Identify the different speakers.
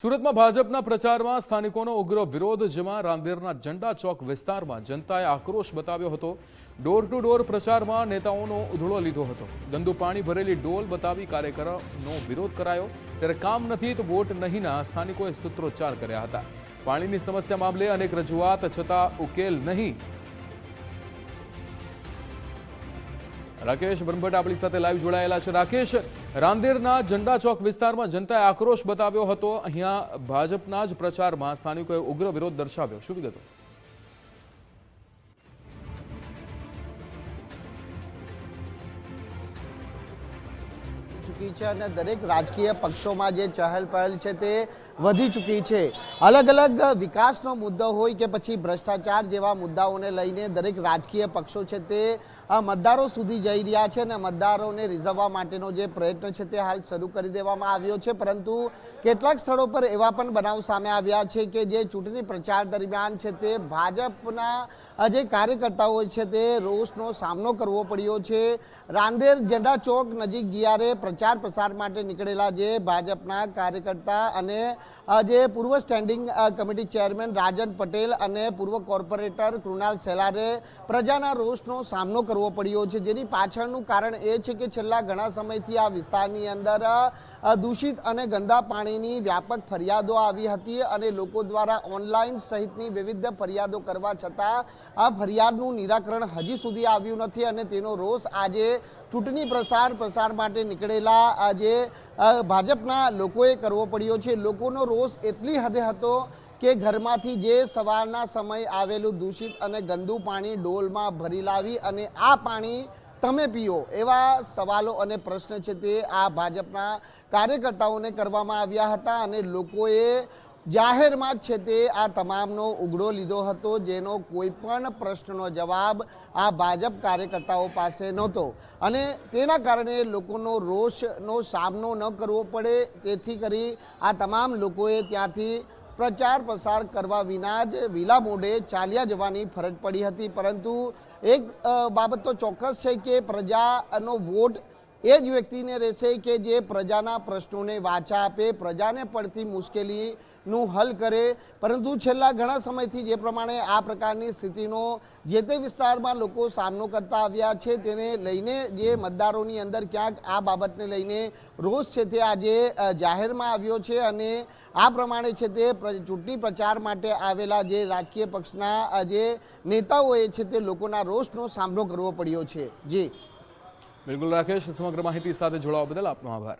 Speaker 1: સુરતમાં ભાજપના પ્રચારમાં સ્થાનિકોનો ઉગ્ર વિરોધ જેમાં રાંદેરના ઝંડા ચોક વિસ્તારમાં જનતાએ આક્રોશ બતાવ્યો હતો। ડોર ટુ ડોર પ્રચારમાં નેતાઓનો ઉધળો લીધો હતો। ગંદુ પાણી ભરેલી ડોલ બતાવી કાર્યકરોનો વિરોધ કરાયો। ત્યારે કામ નથી તો વોટ નહીંના સ્થાનિકોએ સૂત્રોચ્ચાર કર્યા હતા। પાણીની સમસ્યા મામલે અનેક રજૂઆત છતાં ઉકેલ નહીં। राकेश ब्रह्मभट्ट अपनी साथे लाइव जोड़ायेला छे। राकेश, रांदेरना झंडा चौक विस्तारमां जनताए आक्रोश बताव्यो हतो। अहींया भाजपना ज प्रचारमां स्थानिकोए उग्र विरोध दर्शाव्यो। शुं विगतो?
Speaker 2: चूकी है और दरेक राजकीय पक्षों में जो चहल पहल है ते वधी चूकी है। अलग अलग विकासनो मुद्दो होय के पछी भ्रष्टाचार जेवा मुद्दाओने लईने दरेक राजकीय पक्षों है ते मतदारों सुधी जई रह्या छे ने मतदारोने रिझववा माटेनो जे प्रयत्न है ते हाल शरू करी देवामां आव्यो छे। परंतु केटलाक स्थळों पर एवा पण बनाव सामे आव्या छे के जे चूंटणी प्रचार दरमियान है ते भाजपना जे कार्यकर्ताओ छे ते रोषनो सामनो करवो पड्यो छे। रांदेर झंडा चौक नजीक जियारे प्रचार प्रसार माटे निकळेला जे भाजपना कार्यकर्ता अने जे पूर्व स्टेन्डिंग कमिटी चेरमेन राजन पटेल अने पूर्व कॉर्पोरेटर कृणाल सेलारे प्रजाना रोषनो सामनो करवो पड्यो छे। जेनी पाछळनुं कारण ए छे के छेल्ला घणा समयथी आ विस्तारनी अंदर दूषित अने गंदा पाणीनी व्यापक फरियादो आवी हती अने लोको द्वारा ऑनलाइन सहितनी विविध फरियादो करवा छतां आ फरियादनुं निराकरण हजी सुधी आव्युं नथी अने तेनो रोष आजे चूंटणी प्रसार माटे निकळेला जे भाजपना लोकोए करवो पड्यो छे। लोकोनो रोष एटली हदे हतो के घरमांथी जे सवाરના समय आवेલું दूषित अने गंदू पाणी डोलमां भरी लावी अने आ पाणी तमे पीओ एवा सवालों अने प्रश्न छे ते आ भाजपना कार्यकर्ताओने करवामां आव्या हता अने लोकोए जाहेरमां छे ते आ तमामनो उगड़ो लीधो हतो जेनो कोईपण प्रश्ननो जवाब आ भाजप कार्यकर्ताओ पासे नहोतो अने तेना कारणे लोकोनो रोषनो सामनो न करवो पड़े तेथी करी आ तमाम लोकोए त्यांथी प्रचार प्रसार करवा विना ज वीला मोडे चाल्या जवानी फरज पड़ी हती। परंतु एक बाबत तो चौक्कस है कि प्रजानो वोट ए ज व्यक्तिने रहेशे के जे प्रजाना प्रश्नोने वाचा आपे, प्रजाने पड़ती मुश्केलीनुं हल करे। परंतु छेल्ला घणा समयथी जे प्रमाणे आ प्रकारनी स्थितिनो जे ते विस्तारमां लोको सामनो करता आव्या छे तेने लईने जे मतदारोनी अंदर क्यांक आ बाबतने लईने रोष छे ते आजे जाहेरमां आव्यो छे अने आ प्रमाणे छे ते चूंटणी प्रचार माटे आवेला जे राजकीय पक्षना जे नेताओए छे ते लोकोना रोषनो सामनो करवो पड्यो छे। जी
Speaker 1: बिल्कुल राकेश, समग्र माहिती साथे जोड़वा बदल आपनो आभार।